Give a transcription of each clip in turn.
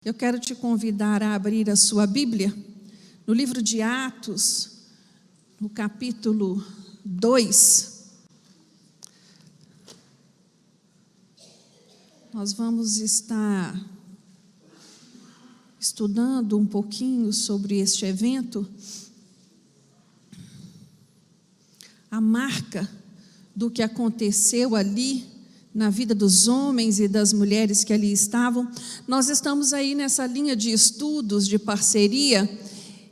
Eu quero te convidar a abrir a sua Bíblia no livro de Atos, no capítulo 2. Nós vamos estar estudando um pouquinho sobre este evento, a marca do que aconteceu ali na vida dos homens e das mulheres que ali estavam. Nós estamos aí nessa linha de estudos, de parceria,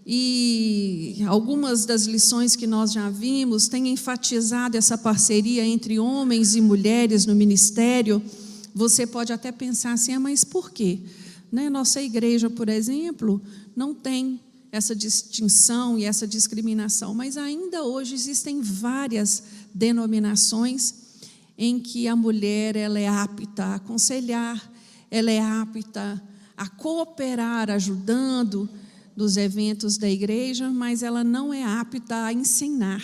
e algumas das lições que nós já vimos têm enfatizado essa parceria entre homens e mulheres no ministério. Você pode até pensar assim, mas por quê? Nossa igreja, por exemplo, não tem essa distinção e essa discriminação, mas ainda hoje existem várias denominações em que a mulher ela é apta a aconselhar, ela é apta a cooperar, ajudando nos eventos da igreja, mas ela não é apta a ensinar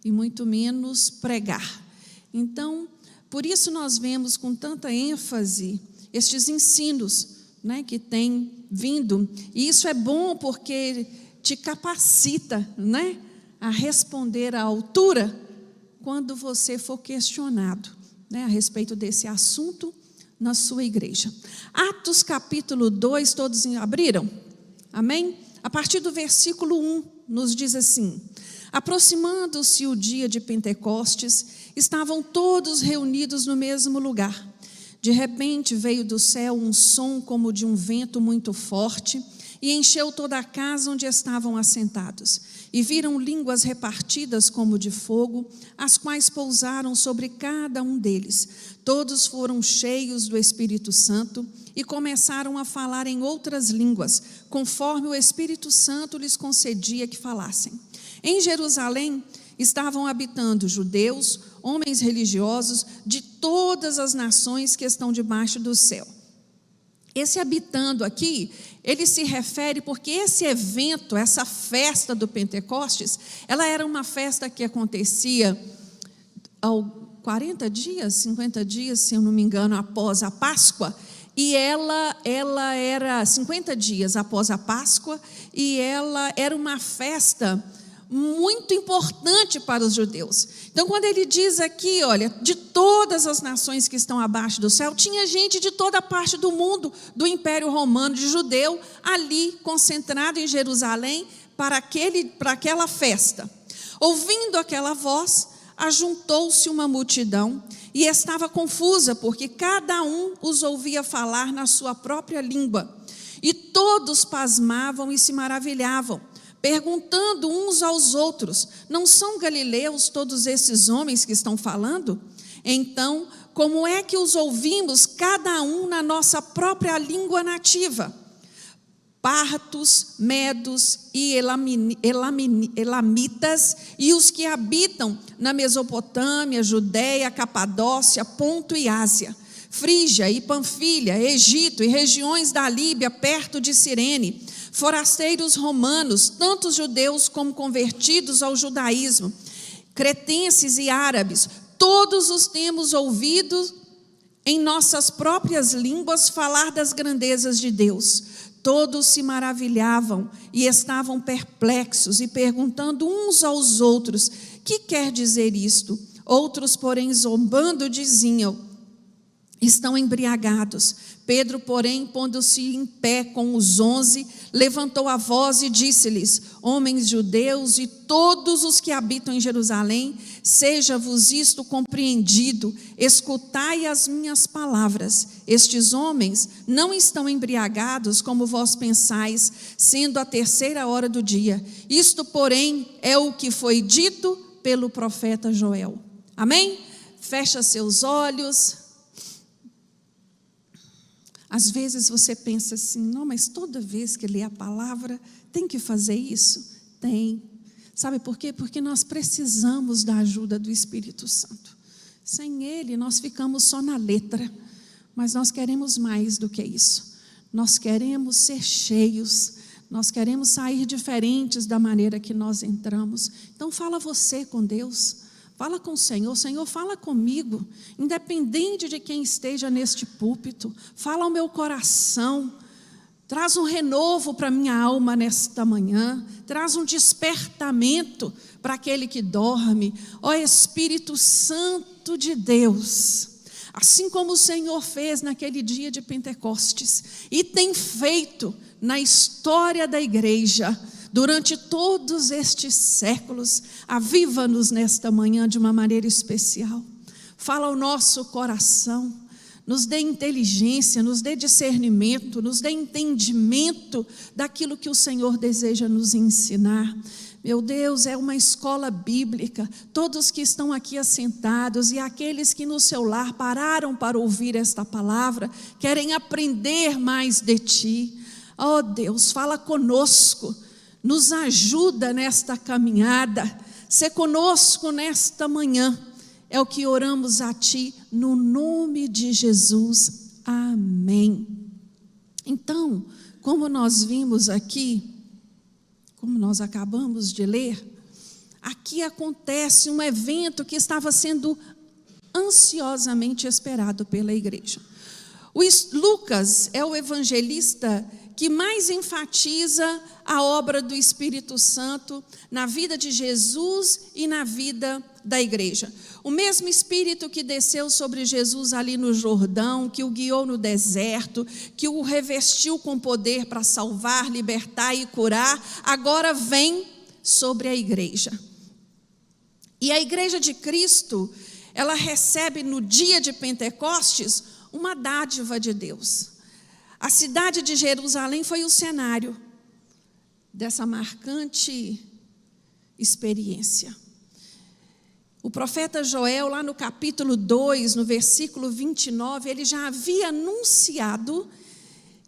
e muito menos pregar. Então, por isso nós vemos com tanta ênfase estes ensinos, que têm vindo, e isso é bom porque te capacita, a responder à altura quando você for questionado, a respeito desse assunto na sua igreja. Atos capítulo 2, todos abriram? Amém? A partir do versículo 1, nos diz assim: aproximando-se o dia de Pentecostes, estavam todos reunidos no mesmo lugar. De repente veio do céu um som como de um vento muito forte e encheu toda a casa onde estavam assentados. E viram línguas repartidas como de fogo, as quais pousaram sobre cada um deles. Todos foram cheios do Espírito Santo e começaram a falar em outras línguas, conforme o Espírito Santo lhes concedia que falassem. Em Jerusalém estavam habitando judeus, homens religiosos de todas as nações que estão debaixo do céu. Esse habitando aqui, ele se refere porque esse evento, essa festa do Pentecostes, ela era uma festa que acontecia 40 dias, 50 dias, se eu não me engano, após a Páscoa, e ela era 50 dias após a Páscoa, e ela era uma festa muito importante para os judeus. Então, quando ele diz aqui, olha, de todas as nações que estão abaixo do céu, tinha gente de toda parte do mundo, do Império Romano, de judeu, ali concentrado em Jerusalém para aquela festa. Ouvindo aquela voz, ajuntou-se uma multidão e estava confusa, porque cada um os ouvia falar na sua própria língua. E todos pasmavam e se maravilhavam, perguntando uns aos outros: não são galileus todos esses homens que estão falando? Então, como é que os ouvimos cada um na nossa própria língua nativa? Partos, medos e elamitas e os que habitam na Mesopotâmia, Judéia, Capadócia, Ponto e Ásia, Frígia e Panfilha, Egito e regiões da Líbia perto de Cirene, forasteiros romanos, tanto judeus como convertidos ao judaísmo, cretenses e árabes, todos os temos ouvido em nossas próprias línguas falar das grandezas de Deus. Todos se maravilhavam e estavam perplexos e perguntando uns aos outros: que quer dizer isto? Outros, porém, zombando, diziam: estão embriagados. Pedro, porém, pondo-se em pé com os 11, levantou a voz e disse-lhes: homens judeus e todos os que habitam em Jerusalém, seja-vos isto compreendido, escutai as minhas palavras. Estes homens não estão embriagados como vós pensais, sendo a 3ª hora do dia. Isto, porém, é o que foi dito pelo profeta Joel. Amém? Fecha seus olhos. Às vezes você pensa assim: não, mas toda vez que lê a palavra, tem que fazer isso? Tem. Sabe por quê? Porque nós precisamos da ajuda do Espírito Santo. Sem Ele, nós ficamos só na letra. Mas nós queremos mais do que isso. Nós queremos ser cheios. Nós queremos sair diferentes da maneira que nós entramos. Então fala você com Deus. Fala com o Senhor: Senhor, fala comigo, independente de quem esteja neste púlpito, fala ao meu coração, traz um renovo para minha alma nesta manhã, traz um despertamento para aquele que dorme. Ó Espírito Santo de Deus, assim como o Senhor fez naquele dia de Pentecostes e tem feito na história da igreja durante todos estes séculos, aviva-nos nesta manhã de uma maneira especial. Fala ao nosso coração, nos dê inteligência, nos dê discernimento, nos dê entendimento daquilo que o Senhor deseja nos ensinar. Meu Deus, é uma escola bíblica. Todos que estão aqui assentados e aqueles que no seu lar pararam para ouvir esta palavra, querem aprender mais de Ti. Oh Deus, fala conosco, nos ajuda nesta caminhada, sê conosco nesta manhã. É o que oramos a Ti, no nome de Jesus. Amém. Então, como nós vimos aqui, como nós acabamos de ler, aqui acontece um evento que estava sendo ansiosamente esperado pela igreja. Lucas é o evangelista que mais enfatiza a obra do Espírito Santo na vida de Jesus e na vida da igreja. O mesmo Espírito que desceu sobre Jesus ali no Jordão, que o guiou no deserto, que o revestiu com poder para salvar, libertar e curar, agora vem sobre a igreja. E a igreja de Cristo, ela recebe no dia de Pentecostes uma dádiva de Deus. A cidade de Jerusalém foi o cenário dessa marcante experiência. O profeta Joel, lá no capítulo 2, no versículo 29, ele já havia anunciado,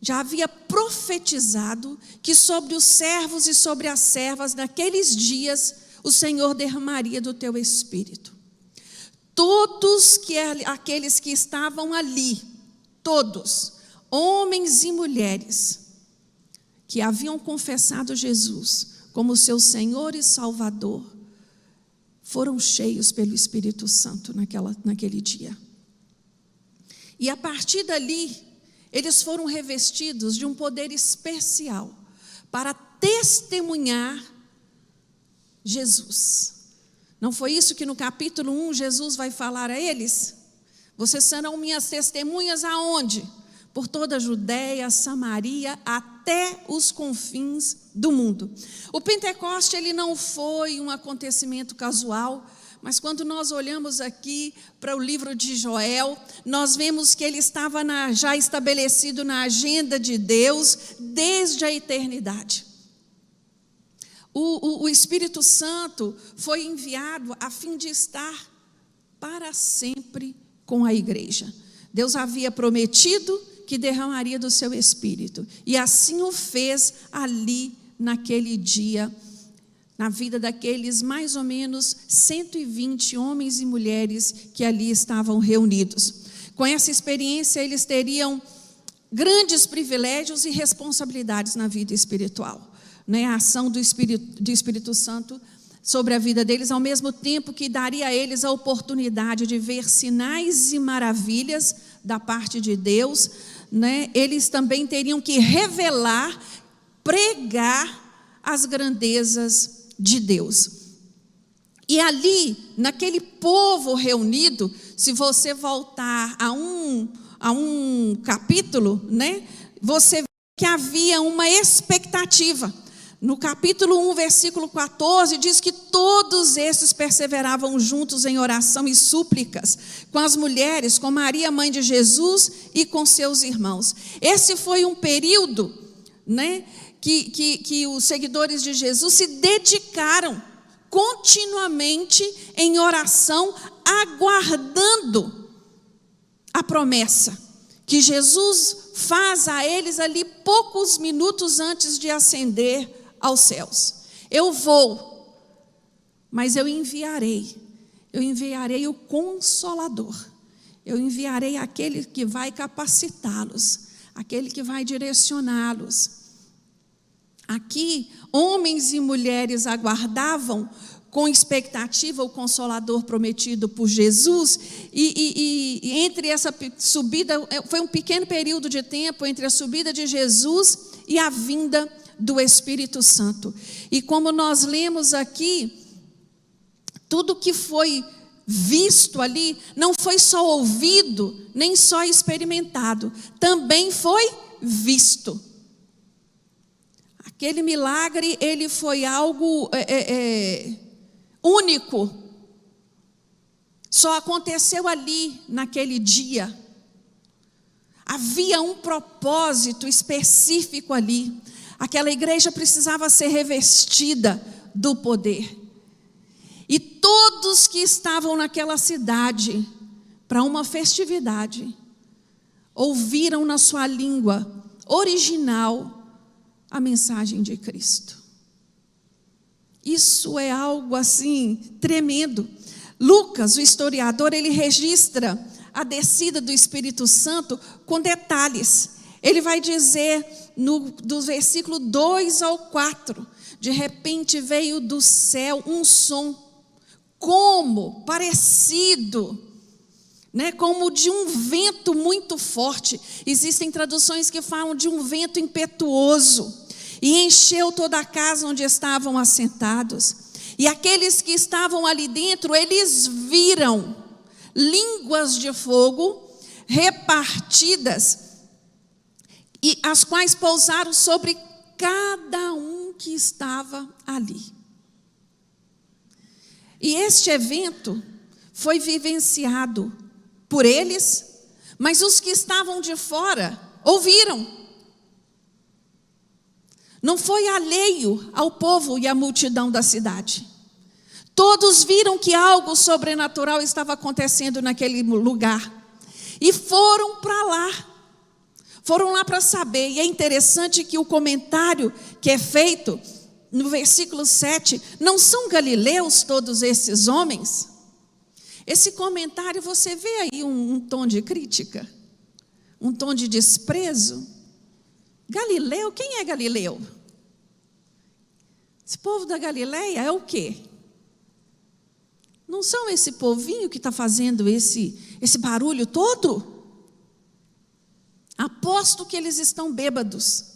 já havia profetizado que sobre os servos e sobre as servas, naqueles dias, o Senhor derramaria do teu espírito. Todos aqueles que estavam ali, todos, homens e mulheres, que haviam confessado Jesus como seu Senhor e Salvador, foram cheios pelo Espírito Santo naquele dia. E a partir dali, eles foram revestidos de um poder especial para testemunhar Jesus. Não foi isso que no capítulo 1 Jesus vai falar a eles? Vocês serão minhas testemunhas aonde? Por toda a Judéia, Samaria, até os confins do mundo. O Pentecoste, ele não foi um acontecimento casual, mas quando nós olhamos aqui para o livro de Joel, nós vemos que ele estava já estabelecido na agenda de Deus desde a eternidade. O Espírito Santo foi enviado a fim de estar para sempre com a igreja. Deus havia prometido que derramaria do seu Espírito, e assim o fez ali naquele dia, na vida daqueles mais ou menos 120 homens e mulheres que ali estavam reunidos. Com essa experiência, eles teriam grandes privilégios e responsabilidades na vida espiritual, né? A ação do Espírito Santo sobre a vida deles, ao mesmo tempo que daria a eles a oportunidade de ver sinais e maravilhas da parte de Deus, né? Eles também teriam que revelar, pregar as grandezas de Deus. E ali, naquele povo reunido, se você voltar a um capítulo, né? Você vê que havia uma expectativa. No capítulo 1, versículo 14, diz que todos esses perseveravam juntos em oração e súplicas, com as mulheres, com Maria, mãe de Jesus, e com seus irmãos. Esse foi um período, né, que os seguidores de Jesus se dedicaram continuamente em oração, aguardando a promessa que Jesus faz a eles ali poucos minutos antes de ascender aos céus. Eu vou, mas eu enviarei o Consolador, eu enviarei aquele que vai capacitá-los, aquele que vai direcioná-los. Aqui, homens e mulheres aguardavam com expectativa o Consolador prometido por Jesus, e entre essa subida, foi um pequeno período de tempo entre a subida de Jesus e a vinda do Espírito Santo. E como nós lemos aqui, tudo que foi visto ali não foi só ouvido, nem só experimentado, também foi visto. Aquele milagre, ele foi algo único. Só aconteceu ali, naquele dia. Havia um propósito específico ali. Aquela igreja precisava ser revestida do poder. E todos que estavam naquela cidade, para uma festividade, ouviram na sua língua original a mensagem de Cristo. Isso é algo assim tremendo. Lucas, o historiador, ele registra a descida do Espírito Santo com detalhes. Ele vai dizer do versículo 2 ao 4, de repente veio do céu um som, parecido, como de um vento muito forte. Existem traduções que falam de um vento impetuoso, e encheu toda a casa onde estavam assentados. E aqueles que estavam ali dentro, eles viram línguas de fogo repartidas, e as quais pousaram sobre cada um que estava ali. E este evento foi vivenciado por eles, mas os que estavam de fora ouviram. Não foi alheio ao povo e à multidão da cidade. Todos viram que algo sobrenatural estava acontecendo naquele lugar. E foram para lá. Foram lá para saber. E é interessante que o comentário que é feito no versículo 7, não são galileus todos esses homens? Esse comentário, você vê aí um tom de crítica, um tom de desprezo. Galileu, quem é Galileu? Esse povo da Galileia é o quê? Não são esse povinho que está fazendo esse barulho todo? Aposto que eles estão bêbados.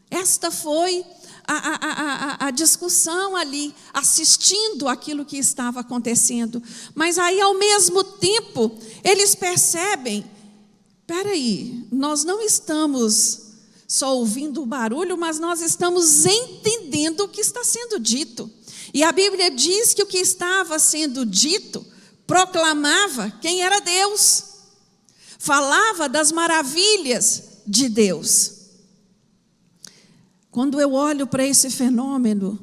Esta foi a discussão ali, assistindo aquilo que estava acontecendo. Mas aí, ao mesmo tempo, eles percebem, espera aí, nós não estamos só ouvindo o barulho, mas nós estamos entendendo o que está sendo dito. E a Bíblia diz que o que estava sendo dito proclamava quem era Deus, falava das maravilhas de Deus. Quando eu olho para esse fenômeno,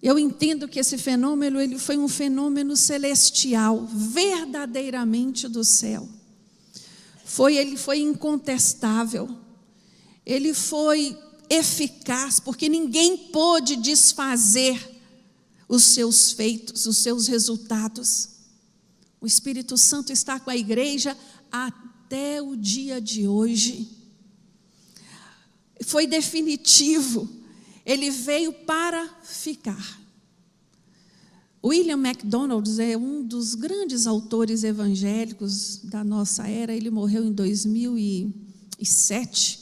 eu entendo que esse fenômeno ele foi um fenômeno celestial, verdadeiramente do céu. Ele foi incontestável, ele foi eficaz, porque ninguém pôde desfazer os seus feitos, os seus resultados. O Espírito Santo está com a igreja até o dia de hoje. Foi definitivo, ele veio para ficar. William MacDonald é um dos grandes autores evangélicos da nossa era. Ele morreu em 2007,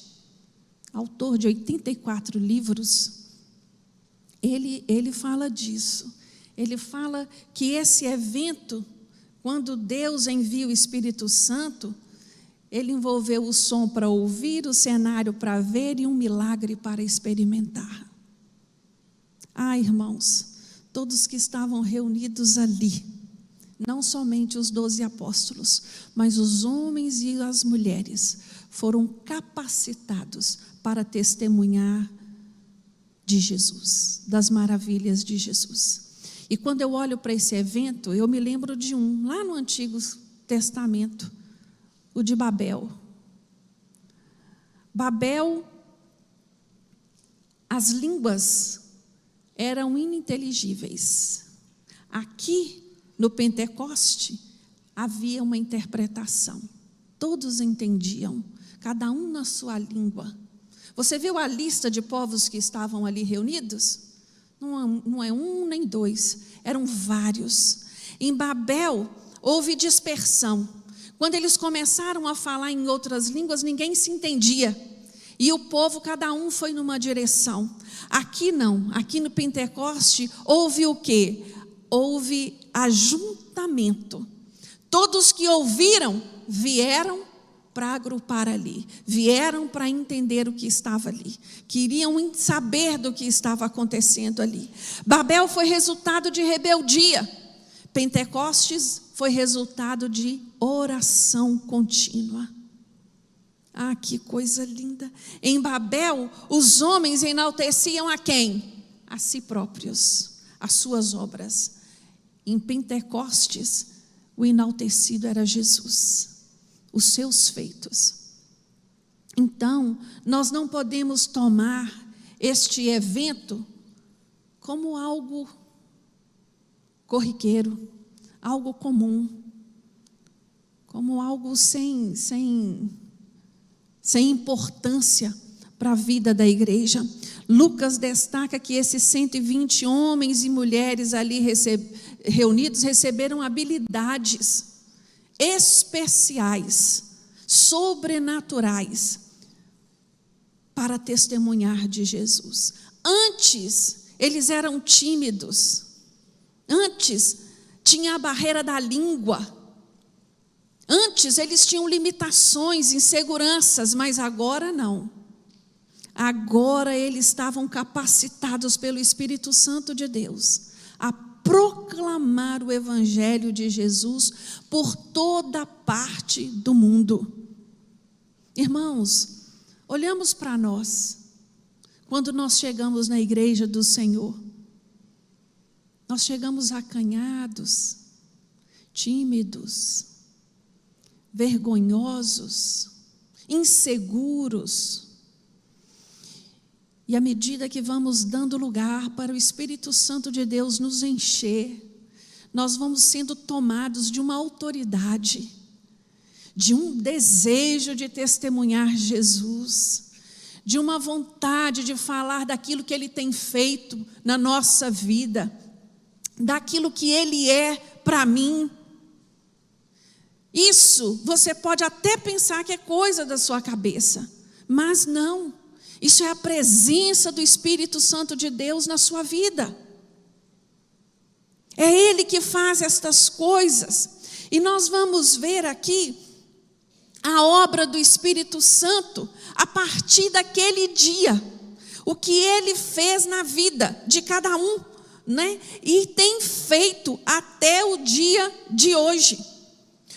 autor de 84 livros. Ele fala disso. Ele fala que esse evento, quando Deus envia o Espírito Santo, ele envolveu o som para ouvir, o cenário para ver e um milagre para experimentar. Irmãos, todos que estavam reunidos ali, não somente os 12 apóstolos, mas os homens e as mulheres, foram capacitados para testemunhar de Jesus, das maravilhas de Jesus. E quando eu olho para esse evento, eu me lembro de lá no Antigo Testamento, o de Babel. Babel, as línguas eram ininteligíveis. Aqui, no Pentecoste, havia uma interpretação. Todos entendiam, cada um na sua língua. Você viu a lista de povos que estavam ali reunidos? Não é um nem dois, eram vários. Em Babel, houve dispersão. Quando eles começaram a falar em outras línguas, ninguém se entendia. E o povo, cada um foi numa direção. Aqui não, aqui no Pentecoste, houve o quê? Houve ajuntamento. Todos que ouviram, vieram para agrupar ali. Vieram para entender o que estava ali. Queriam saber do que estava acontecendo ali. Babel foi resultado de rebeldia. Pentecostes foi resultado de oração contínua. Ah, que coisa linda. Em Babel, os homens enalteciam a quem? A si próprios, as suas obras. Em Pentecostes, o enaltecido era Jesus, os seus feitos. Então, nós não podemos tomar este evento como algo corriqueiro, algo comum, como algo sem importância para a vida da igreja. Lucas destaca que esses 120 homens e mulheres ali reunidos receberam habilidades especiais, sobrenaturais, para testemunhar de Jesus. Antes, eles eram tímidos. Antes, tinha a barreira da língua. Antes eles tinham limitações, inseguranças, mas agora não. Agora eles estavam capacitados pelo Espírito Santo de Deus a proclamar o Evangelho de Jesus por toda parte do mundo. Irmãos, olhamos para nós, quando nós chegamos na igreja do Senhor, nós chegamos acanhados, tímidos, vergonhosos, inseguros. E à medida que vamos dando lugar para o Espírito Santo de Deus nos encher, nós vamos sendo tomados de uma autoridade, de um desejo de testemunhar Jesus, de uma vontade de falar daquilo que Ele tem feito na nossa vida, daquilo que Ele é para mim. Isso você pode até pensar que é coisa da sua cabeça, mas não. Isso é a presença do Espírito Santo de Deus na sua vida. É Ele que faz estas coisas. E nós vamos ver aqui a obra do Espírito Santo a partir daquele dia. O que Ele fez na vida de cada um, né? E tem feito até o dia de hoje.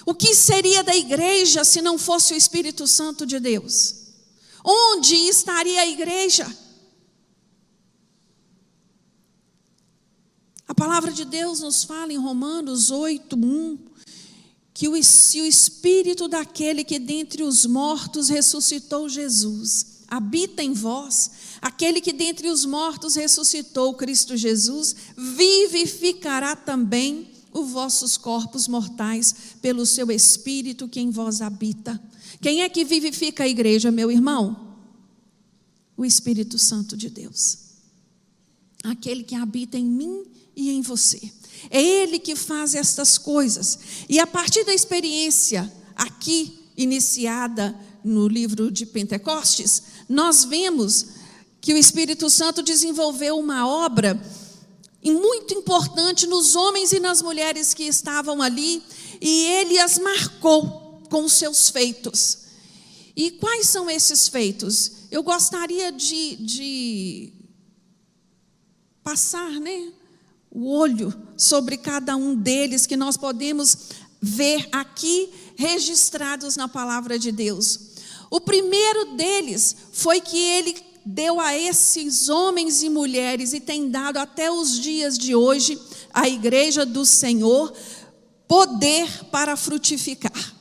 O que seria da igreja se não fosse o Espírito Santo de Deus? Onde estaria a igreja? A palavra de Deus nos fala em Romanos 8:1 que se o Espírito daquele que dentre os mortos ressuscitou Jesus habita em vós, aquele que dentre os mortos ressuscitou Cristo Jesus, vivificará também os vossos corpos mortais pelo seu Espírito que em vós habita. Quem é que vivifica a igreja, meu irmão? O Espírito Santo de Deus. Aquele que habita em mim e em você. É Ele que faz estas coisas. E a partir da experiência aqui iniciada no livro de Pentecostes, nós vemos que o Espírito Santo desenvolveu uma obra muito importante nos homens e nas mulheres que estavam ali, e Ele as marcou com os seus feitos. E quais são esses feitos? Eu gostaria de passar, o olho sobre cada um deles, que nós podemos ver aqui registrados na palavra de Deus. O primeiro deles foi que Ele deu a esses homens e mulheres, e tem dado até os dias de hoje, à igreja do Senhor, poder para frutificar.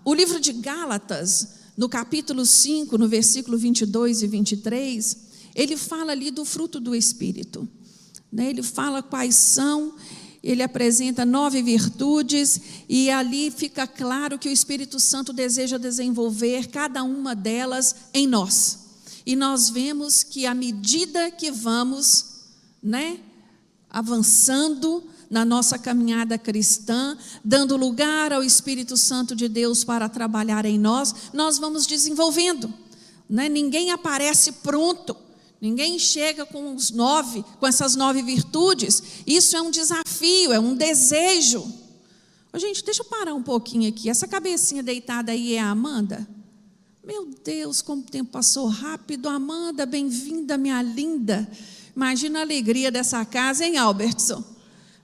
O livro de Gálatas, no capítulo 5, no versículo 22 e 23, ele fala ali do fruto do Espírito. Ele fala quais são, ele apresenta 9 virtudes, e ali fica claro que o Espírito Santo deseja desenvolver cada uma delas em nós. E nós vemos que à medida que vamos, avançando, na nossa caminhada cristã, dando lugar ao Espírito Santo de Deus para trabalhar em nós, nós vamos desenvolvendo, né? Ninguém aparece pronto, ninguém chega com com essas 9 virtudes. Isso é um desafio, é um desejo. Gente, deixa eu parar um pouquinho aqui. Essa cabecinha deitada aí é a Amanda? Meu Deus, como o tempo passou rápido. Amanda, bem-vinda, minha linda. Imagina a alegria dessa casa, hein, Albertson?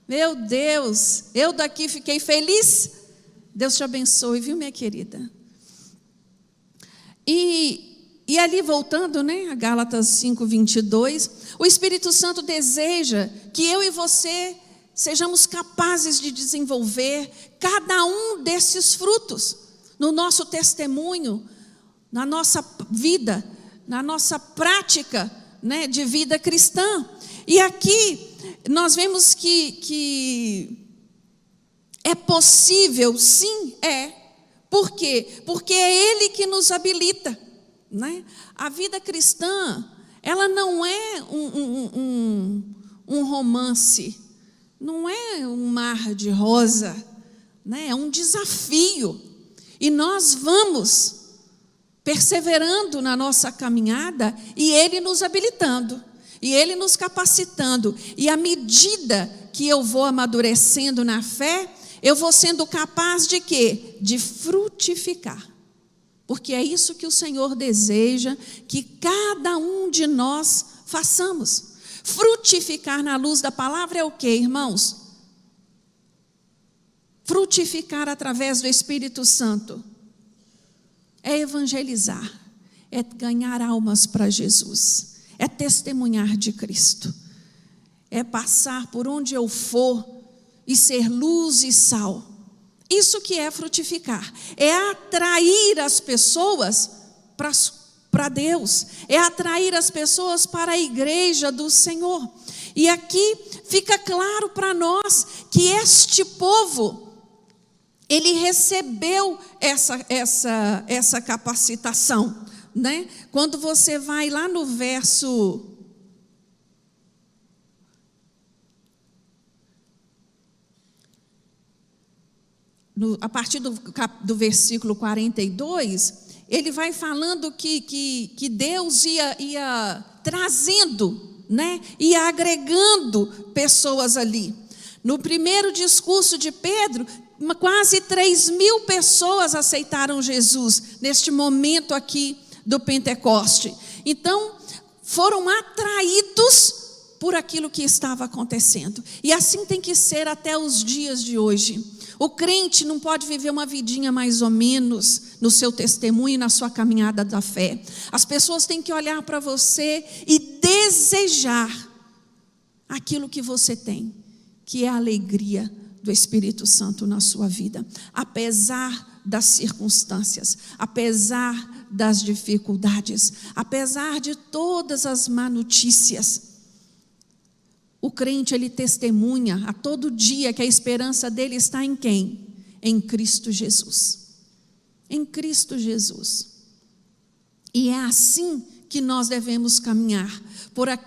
Meu Deus, eu daqui fiquei feliz. Deus te abençoe, viu, minha querida? E ali, voltando, né, a Gálatas 5:22, o Espírito Santo deseja que eu e você sejamos capazes de desenvolver cada um desses frutos no nosso testemunho, na nossa vida, na nossa prática, né, de vida cristã. E aqui nós vemos que é possível, sim, é. Por quê? Porque é Ele que nos habilita, né? A vida cristã, ela não é um romance, não é um mar de rosa, né? É um desafio. E nós vamos perseverando na nossa caminhada, e Ele nos habilitando, e Ele nos capacitando. E à medida que eu vou amadurecendo na fé, eu vou sendo capaz de quê? De frutificar. Porque é isso que o Senhor deseja que cada um de nós façamos. Frutificar na luz da palavra é o quê, irmãos? Frutificar através do Espírito Santo é evangelizar, é ganhar almas para Jesus, é testemunhar de Cristo, é passar por onde eu for e ser luz e sal. Isso que é frutificar, é atrair as pessoas para Deus, é atrair as pessoas para a igreja do Senhor. E aqui fica claro para nós que este povo, ele recebeu essa capacitação, né? Quando você vai lá no verso... a partir do versículo 42, ele vai falando que Deus ia trazendo, né? Ia agregando pessoas ali. No primeiro discurso de Pedro, quase 3.000 pessoas aceitaram Jesus neste momento aqui do Pentecoste. Então, foram atraídos por aquilo que estava acontecendo. E assim tem que ser até os dias de hoje. O crente não pode viver uma vidinha mais ou menos no seu testemunho e na sua caminhada da fé. As pessoas têm que olhar para você e desejar aquilo que você tem, que é a alegria do Espírito Santo na sua vida, apesar das circunstâncias, apesar das dificuldades, apesar de todas as má notícias. O crente, ele testemunha a todo dia que a esperança dele está em quem? Em Cristo Jesus. Em Cristo Jesus. E é assim que nós devemos caminhar,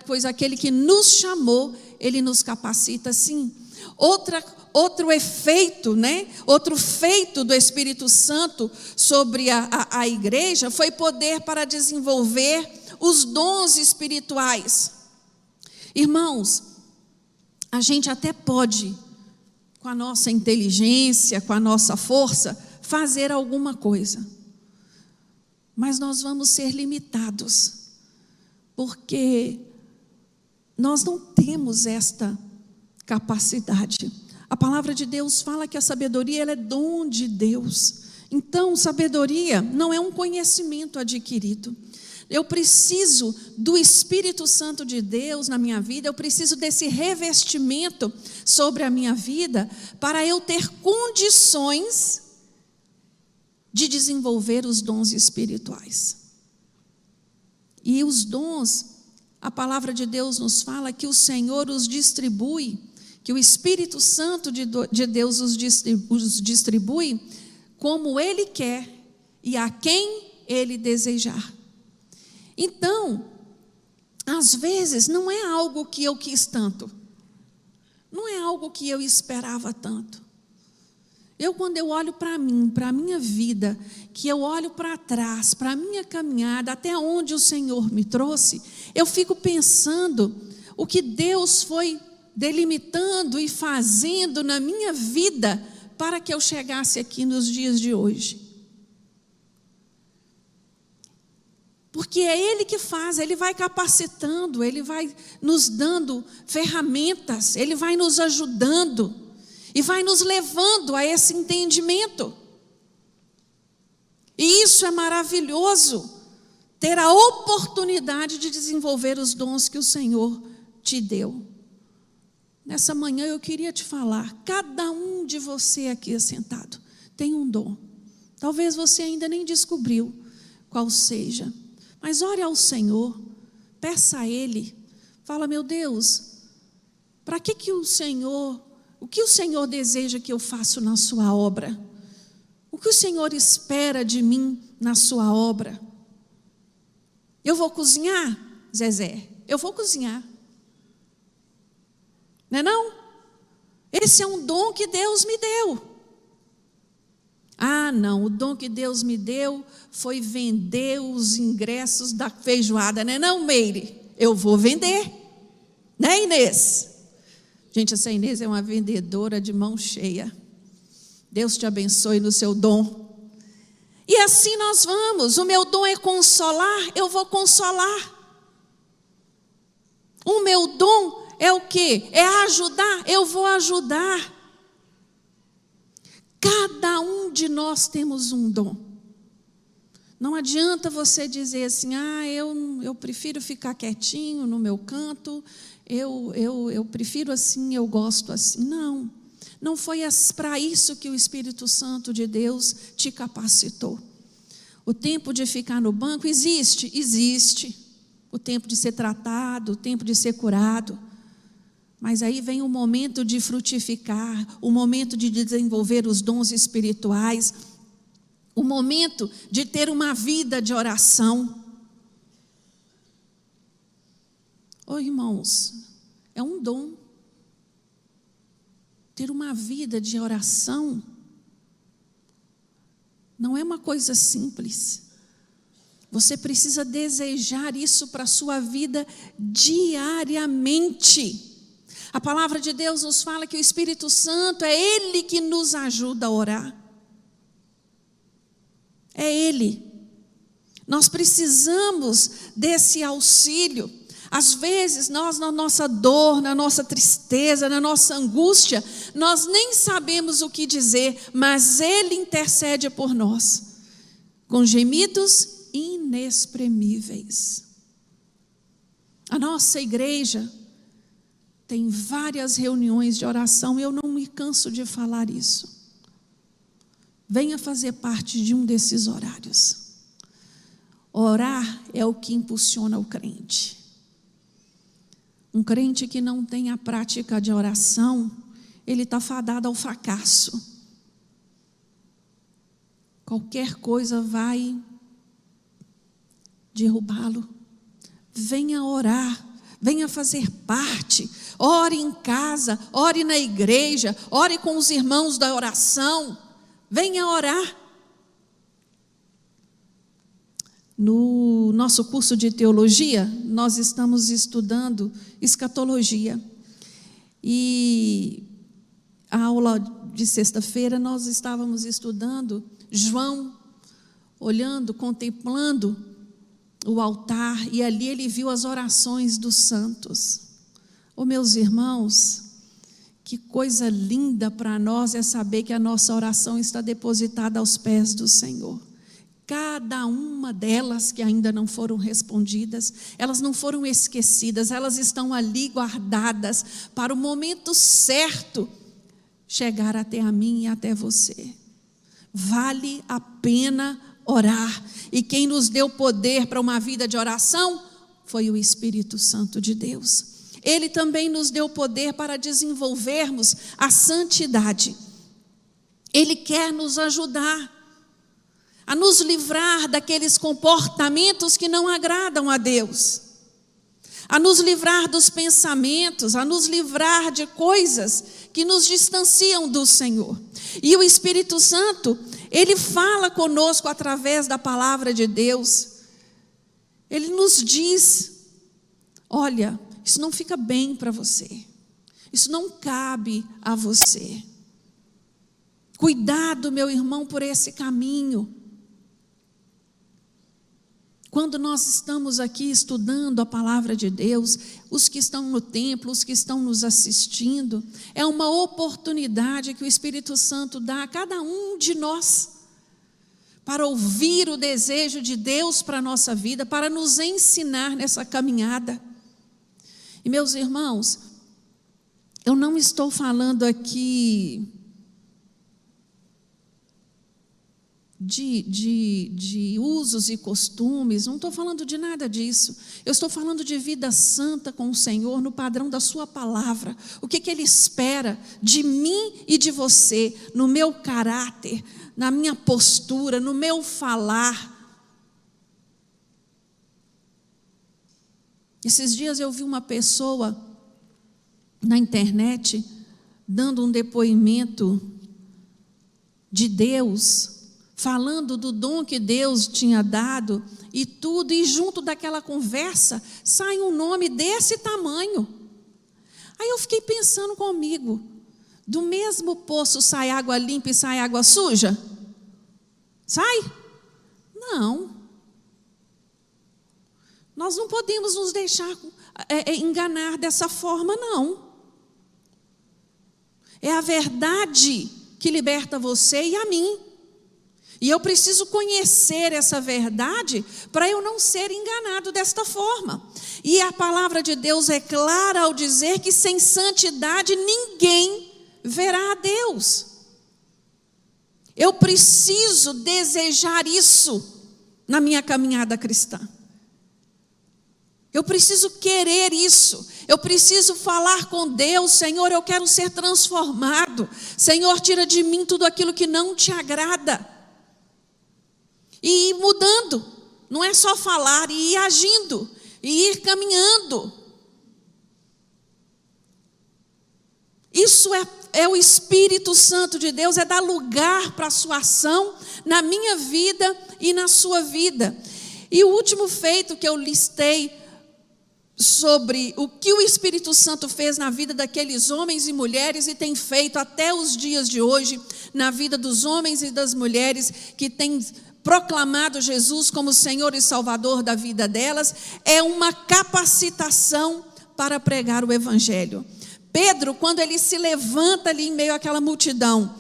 pois aquele que nos chamou, ele nos capacita sim. Outro efeito, né? Outro feito do Espírito Santo sobre a igreja foi poder para desenvolver os dons espirituais. Irmãos, a gente até pode, com a nossa inteligência, com a nossa força, fazer alguma coisa, mas nós vamos ser limitados, porque nós não temos esta capacidade. A palavra de Deus fala que a sabedoria, ela é dom de Deus. Então, sabedoria não é um conhecimento adquirido. Eu preciso do Espírito Santo de Deus na minha vida, eu preciso desse revestimento sobre a minha vida, para eu ter condições de desenvolver os dons espirituais. E os dons, a palavra de Deus nos fala que o Senhor os distribui, que o Espírito Santo de Deus os distribui como Ele quer e a quem Ele desejar. Então, às vezes não é algo que eu quis tanto, não é algo que eu esperava tanto. Quando eu olho para mim, para a minha vida, que eu olho para trás, para a minha caminhada, até onde o Senhor me trouxe, eu fico pensando o que Deus foi delimitando e fazendo na minha vida para que eu chegasse aqui nos dias de hoje. Porque é Ele que faz, Ele vai capacitando, Ele vai nos dando ferramentas, Ele vai nos ajudando e vai nos levando a esse entendimento. E isso é maravilhoso, ter a oportunidade de desenvolver os dons que o Senhor te deu. Nessa manhã eu queria te falar, cada um de você aqui sentado tem um dom. Talvez você ainda nem descobriu qual seja, mas ore ao Senhor, peça a Ele, fala: meu Deus, para que o Senhor deseja que eu faça na sua obra? O que o Senhor espera de mim na sua obra? Eu vou cozinhar, Zezé? Eu vou cozinhar. Não é não? Esse é um dom que Deus me deu. Ah, não, o dom que Deus me deu foi vender os ingressos da feijoada, não é não, Meire? Eu vou vender. Né, Inês? Gente, essa Inês é uma vendedora de mão cheia. Deus te abençoe no seu dom. E assim nós vamos. O meu dom é consolar, eu vou consolar. O meu dom é o quê? É ajudar, eu vou ajudar. Cada um de nós temos um dom. Não adianta você dizer assim: eu prefiro ficar quietinho no meu canto, eu prefiro assim, eu gosto assim. Não foi para isso que o Espírito Santo de Deus te capacitou. O tempo de ficar no banco existe. O tempo de ser tratado, o tempo de ser curado. Mas aí vem o momento de frutificar, o momento de desenvolver os dons espirituais, o momento de ter uma vida de oração. Irmãos, é um dom. Ter uma vida de oração não é uma coisa simples. Você precisa desejar isso para a sua vida diariamente. A palavra de Deus nos fala que o Espírito Santo é Ele que nos ajuda a orar. É Ele. Nós precisamos desse auxílio. Às vezes, nós na nossa dor, na nossa tristeza, na nossa angústia, nós nem sabemos o que dizer, mas Ele intercede por nós, com gemidos inexprimíveis. A nossa igreja tem várias reuniões de oração, eu não me canso de falar isso. Venha fazer parte de um desses horários. Orar é o que impulsiona o crente. Um crente que não tem a prática de oração, ele está fadado ao fracasso. Qualquer coisa vai derrubá-lo. Venha orar, venha fazer parte. Ore em casa, ore na igreja, ore com os irmãos da oração. Venha orar. No nosso curso de teologia, nós estamos estudando escatologia. E a aula de sexta-feira nós estávamos estudando João, olhando, contemplando o altar, e ali ele viu as orações dos santos. Meus irmãos, que coisa linda para nós é saber que a nossa oração está depositada aos pés do Senhor. Cada uma delas que ainda não foram respondidas, elas não foram esquecidas, elas estão ali guardadas para o momento certo chegar até a mim e até você. Vale a pena orar, e quem nos deu poder para uma vida de oração foi o Espírito Santo de Deus. Ele também nos deu poder para desenvolvermos a santidade. Ele quer nos ajudar a nos livrar daqueles comportamentos que não agradam a Deus, a nos livrar dos pensamentos, a nos livrar de coisas que nos distanciam do Senhor. E o Espírito Santo, ele fala conosco através da palavra de Deus. Ele nos diz: olha, isso não fica bem para você, isso não cabe a você. Cuidado, meu irmão, por esse caminho. Quando nós estamos aqui estudando a palavra de Deus, os que estão no templo, os que estão nos assistindo, é uma oportunidade que o Espírito Santo dá a cada um de nós para ouvir o desejo de Deus para a nossa vida, para nos ensinar nessa caminhada. E meus irmãos, eu não estou falando aqui de usos e costumes, não estou falando de nada disso. Eu estou falando de vida santa com o Senhor, no padrão da sua palavra. O que Ele espera de mim e de você, no meu caráter, na minha postura, no meu falar. Esses dias eu vi uma pessoa na internet dando um depoimento de Deus, falando do dom que Deus tinha dado e tudo, e junto daquela conversa sai um nome desse tamanho. Aí eu fiquei pensando comigo: do mesmo poço sai água limpa e sai água suja? Sai? Não. Nós não podemos nos deixar enganar dessa forma, não. É a verdade que liberta você e a mim. E eu preciso conhecer essa verdade para eu não ser enganado desta forma. E a palavra de Deus é clara ao dizer que sem santidade ninguém verá a Deus. Eu preciso desejar isso na minha caminhada cristã. Eu preciso querer isso. Eu preciso falar com Deus: Senhor, eu quero ser transformado. Senhor, tira de mim tudo aquilo que não te agrada. E ir mudando, não é só falar, e ir agindo, e ir caminhando. Isso é o Espírito Santo de Deus, é dar lugar para a sua ação na minha vida e na sua vida. E o último feito que eu listei sobre o que o Espírito Santo fez na vida daqueles homens e mulheres, e tem feito até os dias de hoje, na vida dos homens e das mulheres que têm proclamado Jesus como Senhor e Salvador da vida delas, é uma capacitação para pregar o Evangelho. Pedro, quando ele se levanta ali em meio àquela multidão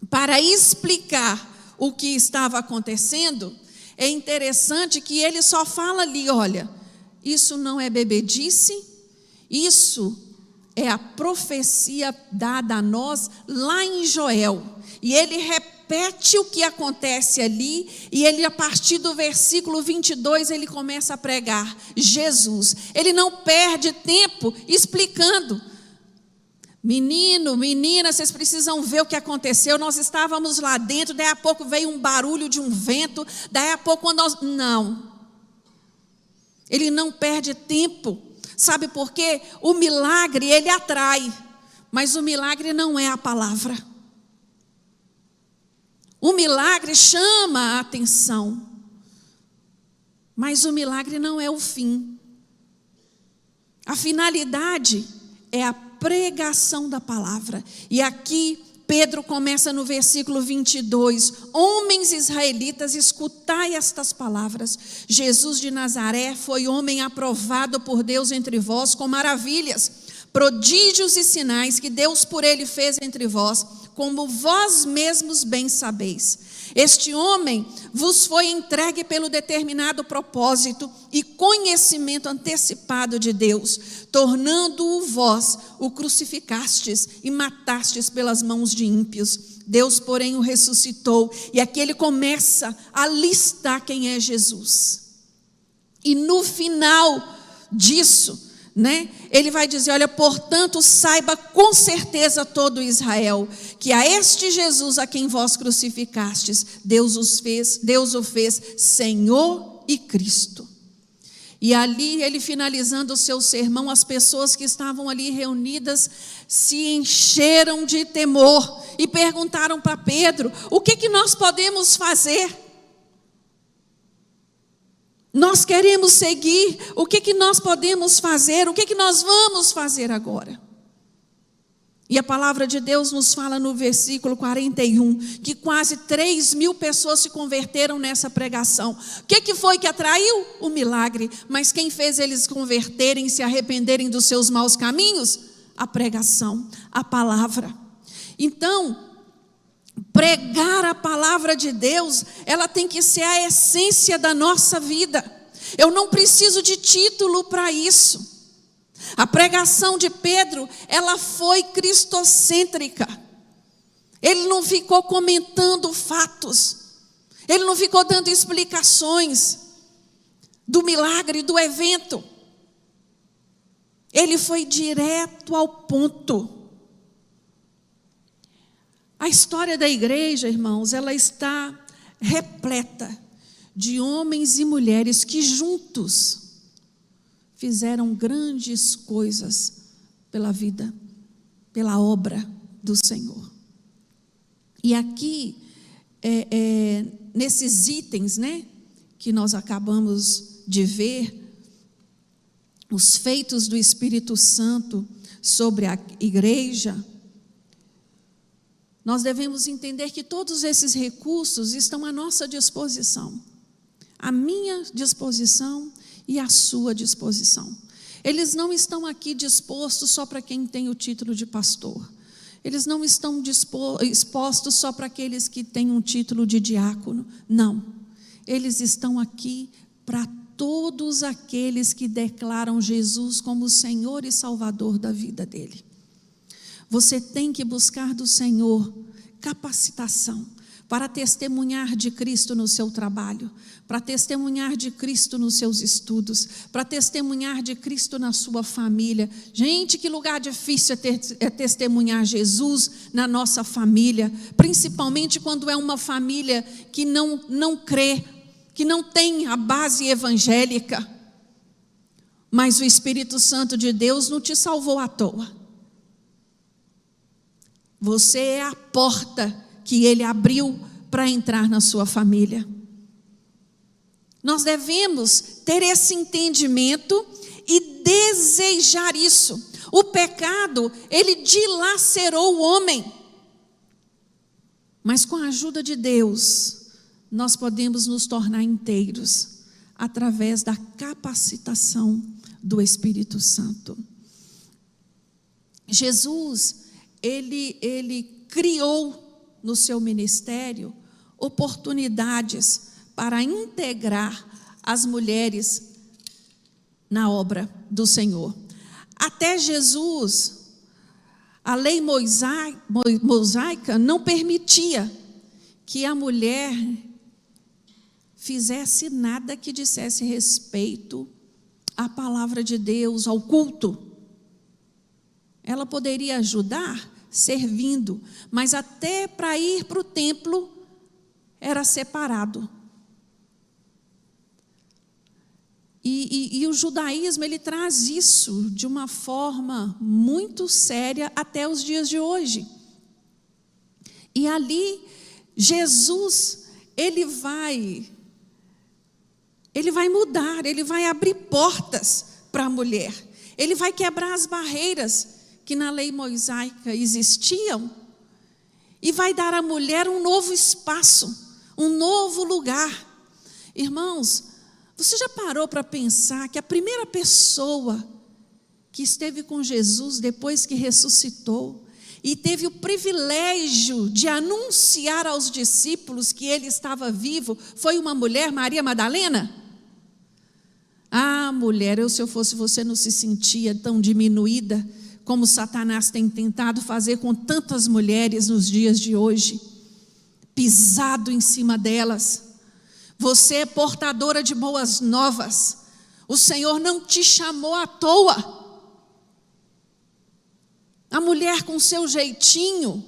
para explicar o que estava acontecendo, é interessante que ele só fala ali: olha, isso não é bebedice, isso é a profecia dada a nós lá em Joel. E ele repete o que acontece ali, e ele, a partir do versículo 22, ele começa a pregar Jesus. Ele não perde tempo explicando. Menino, menina, vocês precisam ver o que aconteceu. Nós estávamos lá dentro, daí a pouco veio um barulho de um vento, daí a pouco quando nós... Não. Ele não perde tempo. Sabe por quê? O milagre, ele atrai, mas o milagre não é a palavra. O milagre chama a atenção, mas o milagre não é o fim. A finalidade é a pregação da palavra. E aqui Pedro começa no versículo 22: homens israelitas, escutai estas palavras. Jesus de Nazaré foi homem aprovado por Deus entre vós com maravilhas, prodígios e sinais que Deus por ele fez entre vós, como vós mesmos bem sabeis. Este homem vos foi entregue pelo determinado propósito e conhecimento antecipado de Deus, tornando-o vós o crucificastes e matastes pelas mãos de ímpios. Deus, porém, o ressuscitou. E aqui ele começa a listar quem é Jesus. E no final disso, ele vai dizer: olha, portanto, saiba com certeza todo Israel, que a este Jesus a quem vós crucificastes, Deus o fez Senhor e Cristo. E ali, ele finalizando o seu sermão, as pessoas que estavam ali reunidas se encheram de temor e perguntaram para Pedro: o que nós podemos fazer? Nós queremos seguir, o que nós podemos fazer? O que nós vamos fazer agora? E a palavra de Deus nos fala no versículo 41, que quase 3.000 pessoas se converteram nessa pregação. O que foi que atraiu? O milagre. Mas quem fez eles converterem, se arrependerem dos seus maus caminhos? A pregação, a palavra. Então, pregar a palavra de Deus, ela tem que ser a essência da nossa vida. Eu não preciso de título para isso. A pregação de Pedro, ela foi cristocêntrica. Ele não ficou comentando fatos. Ele não ficou dando explicações do milagre, do evento. Ele foi direto ao ponto. A história da igreja, irmãos, ela está repleta de homens e mulheres que juntos fizeram grandes coisas pela vida, pela obra do Senhor. E aqui, nesses itens, né, que nós acabamos de ver, os feitos do Espírito Santo sobre a igreja, nós devemos entender que todos esses recursos estão à nossa disposição, à minha disposição e à sua disposição. Eles não estão aqui dispostos só para quem tem o título de pastor. Eles não estão expostos só para aqueles que têm um título de diácono. Não. Eles estão aqui para todos aqueles que declaram Jesus como Senhor e Salvador da vida dele. Você tem que buscar do Senhor capacitação para testemunhar de Cristo no seu trabalho, para testemunhar de Cristo nos seus estudos, para testemunhar de Cristo na sua família. Gente, que lugar difícil é testemunhar Jesus na nossa família, principalmente quando é uma família que não crê, que não tem a base evangélica. Mas o Espírito Santo de Deus não te salvou à toa. Você é a porta que Ele abriu para entrar na sua família. Nós devemos ter esse entendimento e desejar isso. O pecado, ele dilacerou o homem. Mas com a ajuda de Deus, nós podemos nos tornar inteiros através da capacitação do Espírito Santo. Jesus, ele criou no seu ministério oportunidades para integrar as mulheres na obra do Senhor. Até Jesus, a lei mosaica não permitia que a mulher fizesse nada que dissesse respeito à palavra de Deus, ao culto. Ela poderia ajudar servindo, mas até para ir para o templo era separado. E o judaísmo, ele traz isso de uma forma muito séria até os dias de hoje. E ali, Jesus, ele vai mudar, ele vai abrir portas para a mulher, ele vai quebrar as barreiras que na lei mosaica existiam, e vai dar à mulher um novo espaço, um novo lugar. Irmãos, você já parou para pensar que a primeira pessoa que esteve com Jesus depois que ressuscitou e teve o privilégio de anunciar aos discípulos que ele estava vivo foi uma mulher, Maria Madalena? Ah, mulher, se eu fosse você, não se sentia tão diminuída como Satanás tem tentado fazer com tantas mulheres nos dias de hoje, pisado em cima delas. Você é portadora de boas novas. O Senhor não te chamou à toa. A mulher com seu jeitinho,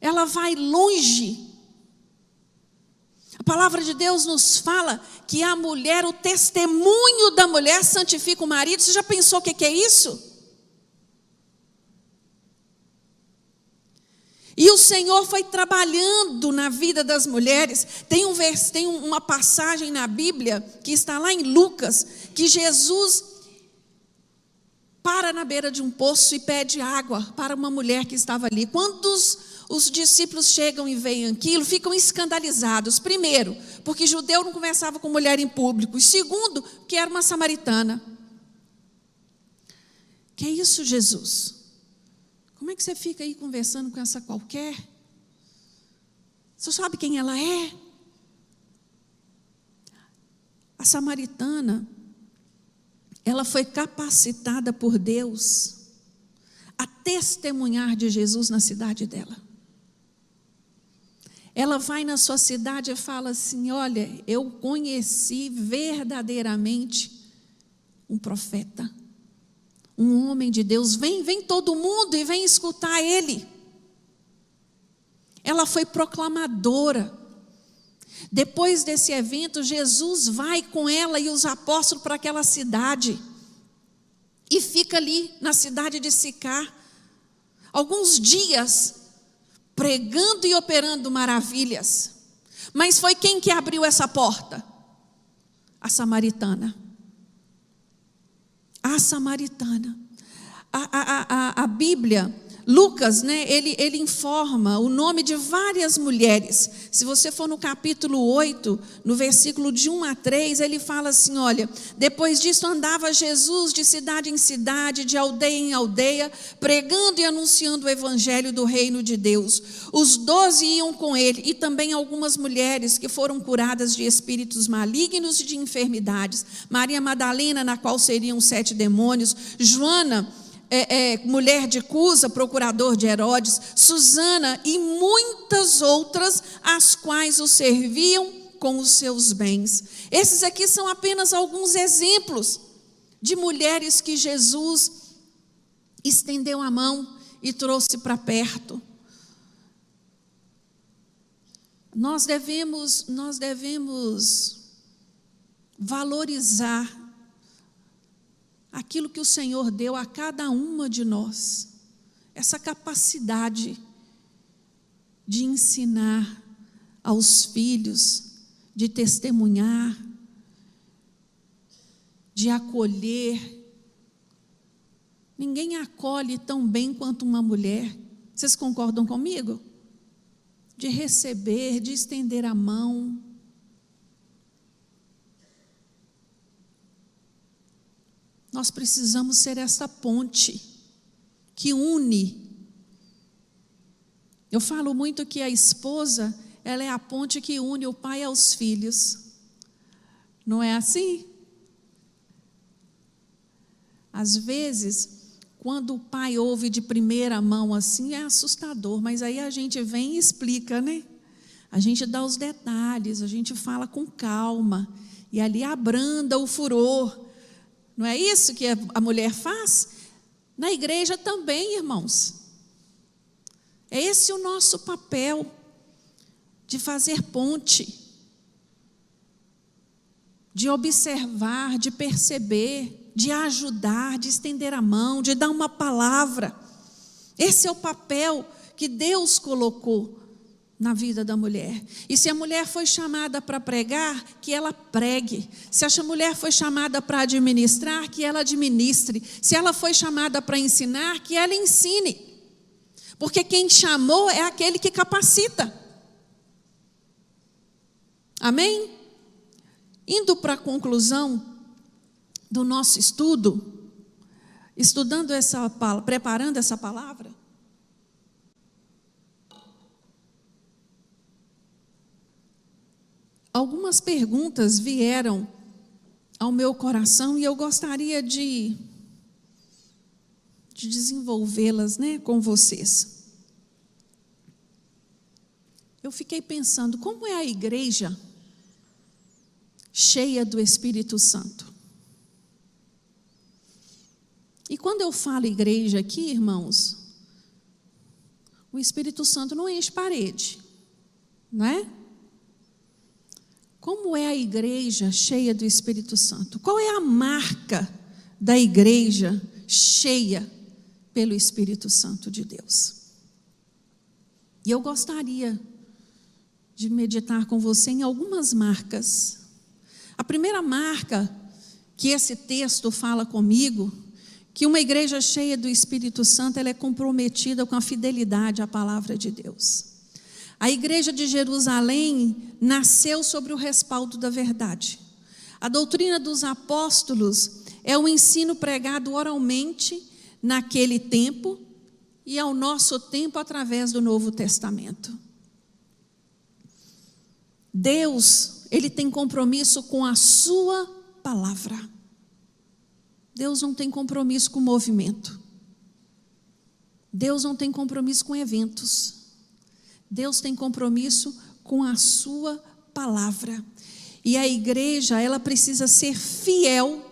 ela vai longe. A palavra de Deus nos fala que a mulher, o testemunho da mulher santifica o marido. Você já pensou o que é isso? E o Senhor foi trabalhando na vida das mulheres. Tem uma passagem na Bíblia, que está lá em Lucas, que Jesus para na beira de um poço e pede água para uma mulher que estava ali. Quando os discípulos chegam e veem aquilo, ficam escandalizados. Primeiro, porque judeu não conversava com mulher em público. E segundo, que era uma samaritana. Que é isso, Jesus? Como é que você fica aí conversando com essa qualquer? Você sabe quem ela é? A samaritana, ela foi capacitada por Deus a testemunhar de Jesus na cidade dela. Ela vai na sua cidade e fala assim: olha, eu conheci verdadeiramente um profeta, um homem de Deus. Vem todo mundo e vem escutar ele. Ela foi proclamadora. Depois desse evento, Jesus vai com ela e os apóstolos para aquela cidade e fica ali na cidade de Sicar alguns dias pregando e operando maravilhas. Mas foi quem que abriu essa porta? A samaritana. A samaritana. A Bíblia, Lucas, né, ele informa o nome de várias mulheres. Se você for no capítulo 8, no versículo de 1 a 3, ele fala assim: olha, depois disso andava Jesus de cidade em cidade, de aldeia em aldeia, pregando e anunciando o evangelho do reino de Deus. Os 12 iam com ele, e também algumas mulheres que foram curadas de espíritos malignos e de enfermidades. Maria Madalena, na qual seriam 7 demônios, Joana, mulher de Cusa, procurador de Herodes, Susana e muitas outras, as quais o serviam com os seus bens. Esses aqui são apenas alguns exemplos de mulheres que Jesus estendeu a mão e trouxe para perto. Nós devemos valorizar aquilo que o Senhor deu a cada uma de nós, essa capacidade de ensinar aos filhos, de testemunhar, de acolher. Ninguém acolhe tão bem quanto uma mulher. Vocês concordam comigo? De receber, de estender a mão. Nós precisamos ser essa ponte que une. Eu falo muito que a esposa, ela é a ponte que une o pai aos filhos. Não é assim? Às vezes, quando o pai ouve de primeira mão assim, é assustador, mas aí a gente vem e explica, né? A gente dá os detalhes, a gente fala com calma, e ali abranda o furor. Não é isso que a mulher faz? Na igreja também, irmãos. É esse o nosso papel, de fazer ponte, de observar, de perceber, de ajudar, de estender a mão, de dar uma palavra. Esse é o papel que Deus colocou na vida da mulher. E se a mulher foi chamada para pregar, que ela pregue. Se a mulher foi chamada para administrar, que ela administre. Se ela foi chamada para ensinar, que ela ensine. Porque quem chamou é aquele que capacita. Amém? Indo para a conclusão do nosso estudo, preparando essa palavra, algumas perguntas vieram ao meu coração e eu gostaria de desenvolvê-las, né, com vocês. Eu fiquei pensando, como é a igreja cheia do Espírito Santo? E quando eu falo igreja aqui, irmãos, o Espírito Santo não enche parede, não é? Como é a igreja cheia do Espírito Santo? Qual é a marca da igreja cheia pelo Espírito Santo de Deus? E eu gostaria de meditar com você em algumas marcas. A primeira marca que esse texto fala comigo, que uma igreja cheia do Espírito Santo, ela é comprometida com a fidelidade à palavra de Deus. A igreja de Jerusalém nasceu sobre o respaldo da verdade. A doutrina dos apóstolos é o ensino pregado oralmente naquele tempo e ao nosso tempo através do Novo Testamento. Deus, Ele tem compromisso com a sua palavra. Deus não tem compromisso com movimento. Deus não tem compromisso com eventos. Deus tem compromisso com a sua palavra. E a igreja, ela precisa ser fiel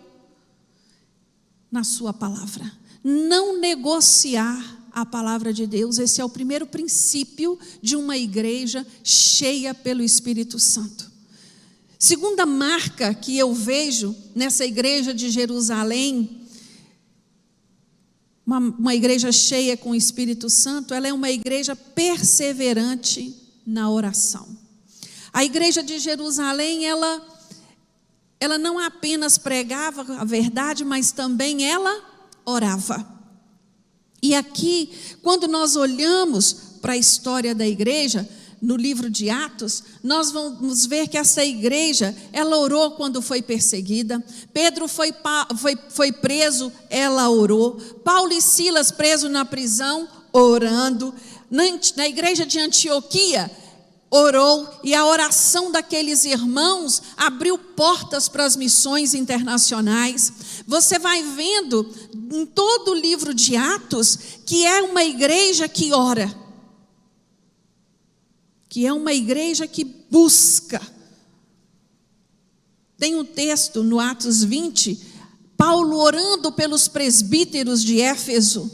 na sua palavra. Não negociar a palavra de Deus. Esse é o primeiro princípio de uma igreja cheia pelo Espírito Santo. Segunda marca que eu vejo nessa igreja de Jerusalém, uma igreja cheia com o Espírito Santo, ela é uma igreja perseverante na oração. A igreja de Jerusalém, ela não apenas pregava a verdade, mas também ela orava. E aqui, quando nós olhamos para a história da igreja, no livro de Atos, nós vamos ver que essa igreja, ela orou quando foi perseguida. Pedro foi preso, ela orou. Paulo e Silas presos na prisão, orando. Na igreja de Antioquia, orou. E a oração daqueles irmãos abriu portas para as missões internacionais. Você vai vendo em todo o livro de Atos que é uma igreja que ora, que é uma igreja que busca. Tem um texto no Atos 20, Paulo orando pelos presbíteros de Éfeso.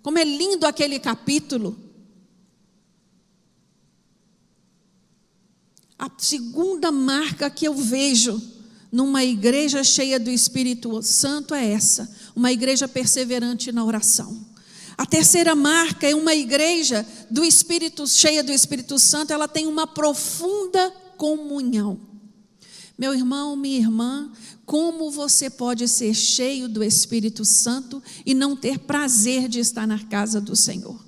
Como é lindo aquele capítulo. A segunda marca que eu vejo numa igreja cheia do Espírito Santo é essa, uma igreja perseverante na oração. A terceira marca é uma igreja cheia do Espírito Santo, ela tem uma profunda comunhão. Meu irmão, minha irmã, como você pode ser cheio do Espírito Santo e não ter prazer de estar na casa do Senhor?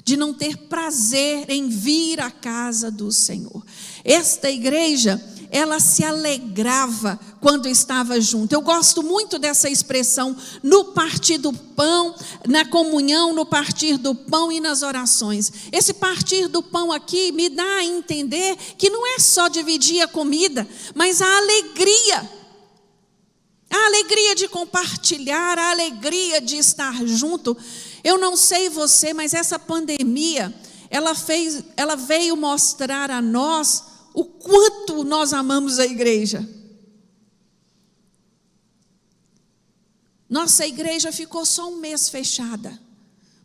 De não ter prazer em vir à casa do Senhor. Esta igreja, ela se alegrava quando estava junto. Eu gosto muito dessa expressão, no partir do pão, na comunhão, no partir do pão e nas orações. Esse partir do pão aqui me dá a entender que não é só dividir a comida, mas a alegria de compartilhar, a alegria de estar junto. Eu não sei você, mas essa pandemia, ela veio mostrar a nós o quanto nós amamos a igreja. Nossa igreja ficou só um mês fechada,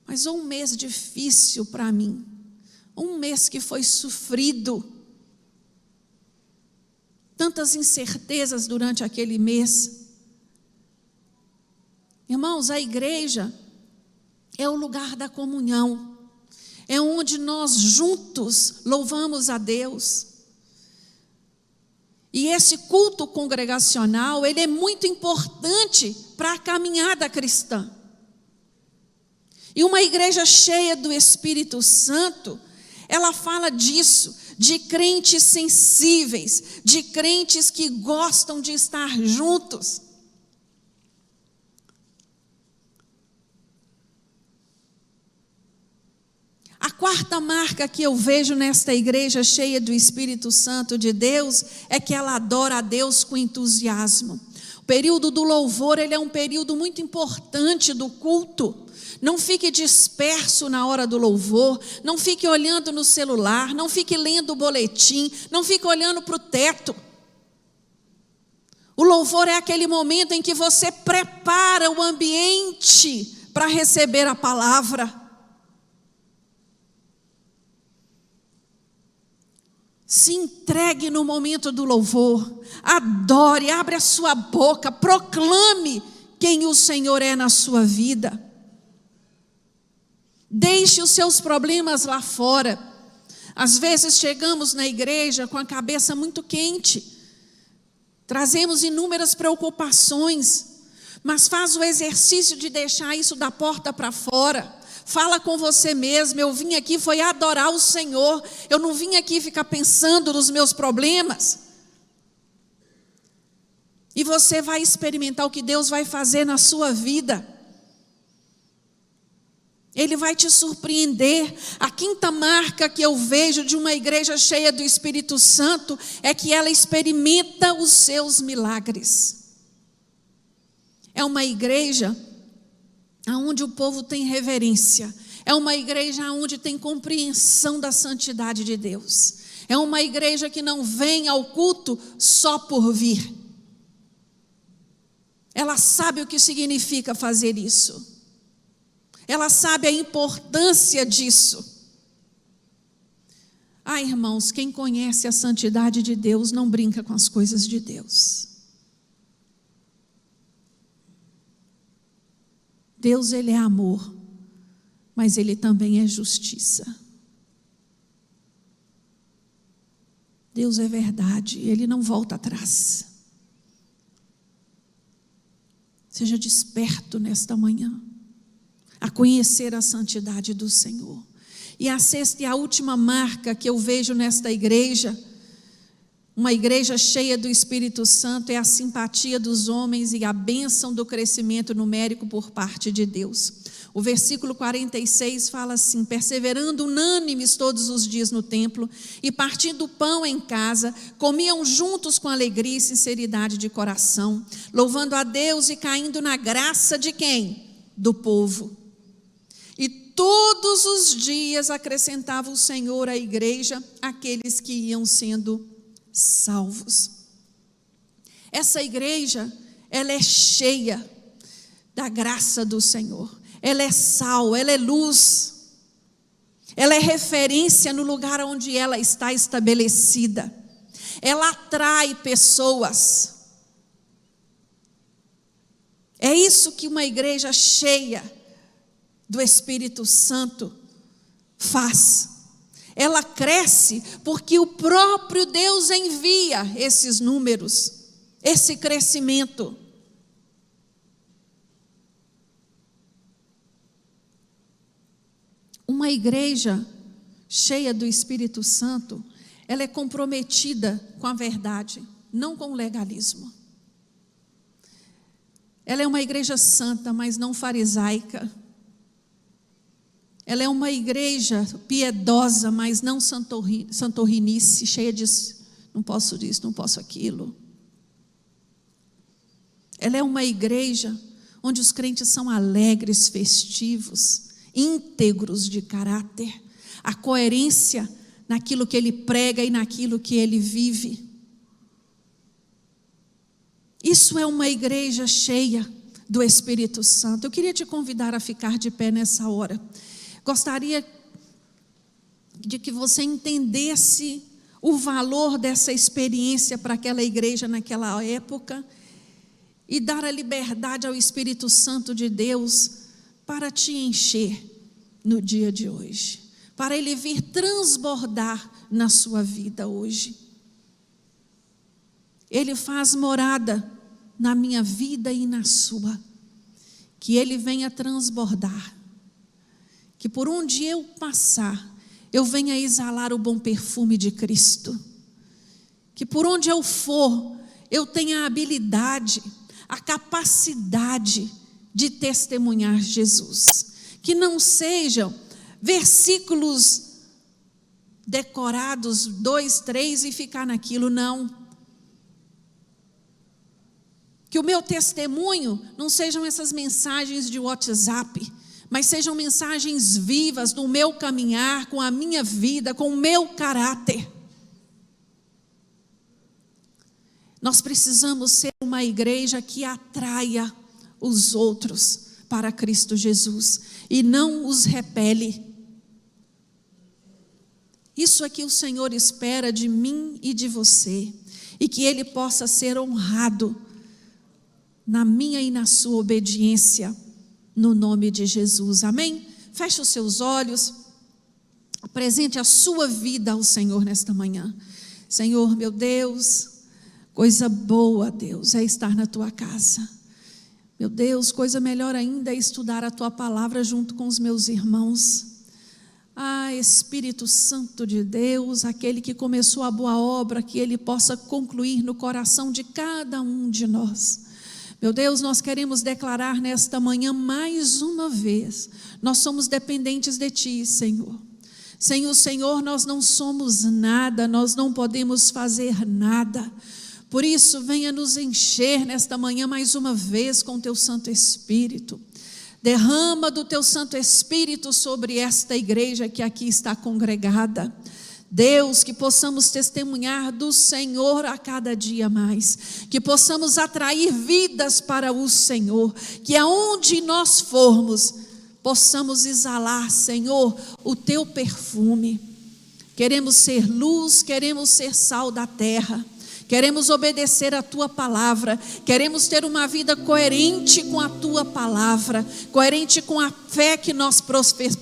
mas um mês difícil para mim, um mês que foi sofrido, tantas incertezas durante aquele mês. Irmãos, a igreja é o lugar da comunhão, é onde nós juntos louvamos a Deus. E esse culto congregacional, ele é muito importante para a caminhada cristã. E uma igreja cheia do Espírito Santo, ela fala disso, de crentes sensíveis, de crentes que gostam de estar juntos. A quarta marca que eu vejo nesta igreja cheia do Espírito Santo de Deus é que ela adora a Deus com entusiasmo. O período do louvor, ele é um período muito importante do culto. Não fique disperso na hora do louvor, não fique olhando no celular, não fique lendo o boletim, não fique olhando para o teto. O louvor é aquele momento em que você prepara o ambiente para receber a palavra. Se entregue no momento do louvor, adore, abre a sua boca, proclame quem o Senhor é na sua vida. Deixe os seus problemas lá fora. Às vezes chegamos na igreja com a cabeça muito quente, trazemos inúmeras preocupações, mas faz o exercício de deixar isso da porta para fora. Fala com você mesmo: eu vim aqui foi adorar o Senhor, eu não vim aqui ficar pensando nos meus problemas. E você vai experimentar o que Deus vai fazer na sua vida. Ele vai te surpreender. A quinta marca que eu vejo de uma igreja cheia do Espírito Santo é que ela experimenta os seus milagres. É uma igreja onde o povo tem reverência. É uma igreja onde tem compreensão da santidade de Deus. É uma igreja que não vem ao culto só por vir. Ela sabe o que significa fazer isso. Ela sabe a importância disso. Irmãos, quem conhece a santidade de Deus não brinca com as coisas de Deus. Deus, Ele é amor, mas Ele também é justiça. Deus é verdade, Ele não volta atrás. Seja desperto nesta manhã a conhecer a santidade do Senhor. E a sexta e a última marca que eu vejo nesta igreja, uma igreja cheia do Espírito Santo, é a simpatia dos homens e a bênção do crescimento numérico por parte de Deus. O versículo 46 fala assim: perseverando unânimes todos os dias no templo e partindo o pão em casa, comiam juntos com alegria e sinceridade de coração, louvando a Deus e caindo na graça de quem? Do povo. E todos os dias acrescentava o Senhor à igreja aqueles que iam sendo salvos. Essa igreja, ela é cheia da graça do Senhor. Ela é sal, ela é luz. Ela é referência no lugar onde ela está estabelecida. Ela atrai pessoas. É isso que uma igreja cheia do Espírito Santo faz. Ela cresce porque o próprio Deus envia esses números, esse crescimento. Uma igreja cheia do Espírito Santo, ela é comprometida com a verdade, não com o legalismo. Ela é uma igreja santa, mas não farisaica. Ela é uma igreja piedosa, mas não santorrinice, cheia de não posso isso, não posso aquilo. Ela é uma igreja onde os crentes são alegres, festivos, íntegros de caráter. A coerência naquilo que ele prega e naquilo que ele vive. Isso é uma igreja cheia do Espírito Santo. Eu queria te convidar a ficar de pé nessa hora. Gostaria de que você entendesse o valor dessa experiência para aquela igreja naquela época e dar a liberdade ao Espírito Santo de Deus para te encher no dia de hoje, para ele vir transbordar na sua vida hoje. Ele faz morada na minha vida e na sua, que ele venha transbordar. Que por onde eu passar, eu venha exalar o bom perfume de Cristo. Que por onde eu for, eu tenha a habilidade, a capacidade de testemunhar Jesus. Que não sejam versículos decorados, 2, 3 e ficar naquilo, não. Que o meu testemunho não sejam essas mensagens de WhatsApp, mas sejam mensagens vivas do meu caminhar, com a minha vida, com o meu caráter. Nós precisamos ser uma igreja que atraia os outros para Cristo Jesus e não os repele. Isso é que o Senhor espera de mim e de você, e que Ele possa ser honrado na minha e na sua obediência, no nome de Jesus, amém? Feche os seus olhos, apresente a sua vida ao Senhor nesta manhã. Senhor, meu Deus, coisa boa, Deus, é estar na tua casa. Meu Deus, coisa melhor ainda é estudar a tua palavra junto com os meus irmãos. Espírito Santo de Deus, aquele que começou a boa obra, que Ele possa concluir no coração de cada um de nós. Meu Deus, nós queremos declarar nesta manhã mais uma vez, nós somos dependentes de Ti, Senhor. Sem o Senhor nós não somos nada, nós não podemos fazer nada. Por isso, venha nos encher nesta manhã mais uma vez com Teu Santo Espírito. Derrama do Teu Santo Espírito sobre esta igreja que aqui está congregada. Deus, que possamos testemunhar do Senhor a cada dia mais, que possamos atrair vidas para o Senhor, que aonde nós formos, possamos exalar, Senhor, o Teu perfume. Queremos ser luz, queremos ser sal da terra, queremos obedecer a Tua palavra, queremos ter uma vida coerente com a Tua palavra, coerente com a fé que nós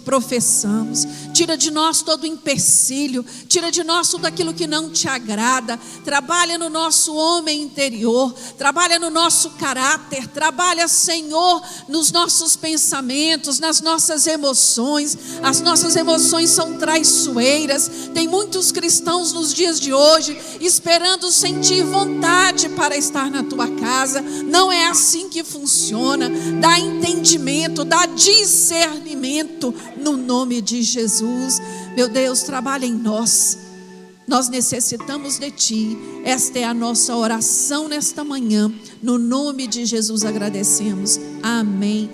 professamos. Tira de nós todo o empecilho, tira de nós tudo aquilo que não Te agrada. Trabalha no nosso homem interior, trabalha no nosso caráter, trabalha, Senhor, nos nossos pensamentos, nas nossas emoções. As nossas emoções são traiçoeiras. Tem muitos cristãos nos dias de hoje esperando sentir vontade para estar na Tua casa. Não é assim que funciona. Dá entendimento, dá discernimento no nome de Jesus. Meu Deus, trabalha em nós. Nós necessitamos de Ti. Esta é a nossa oração nesta manhã. No nome de Jesus agradecemos. Amém.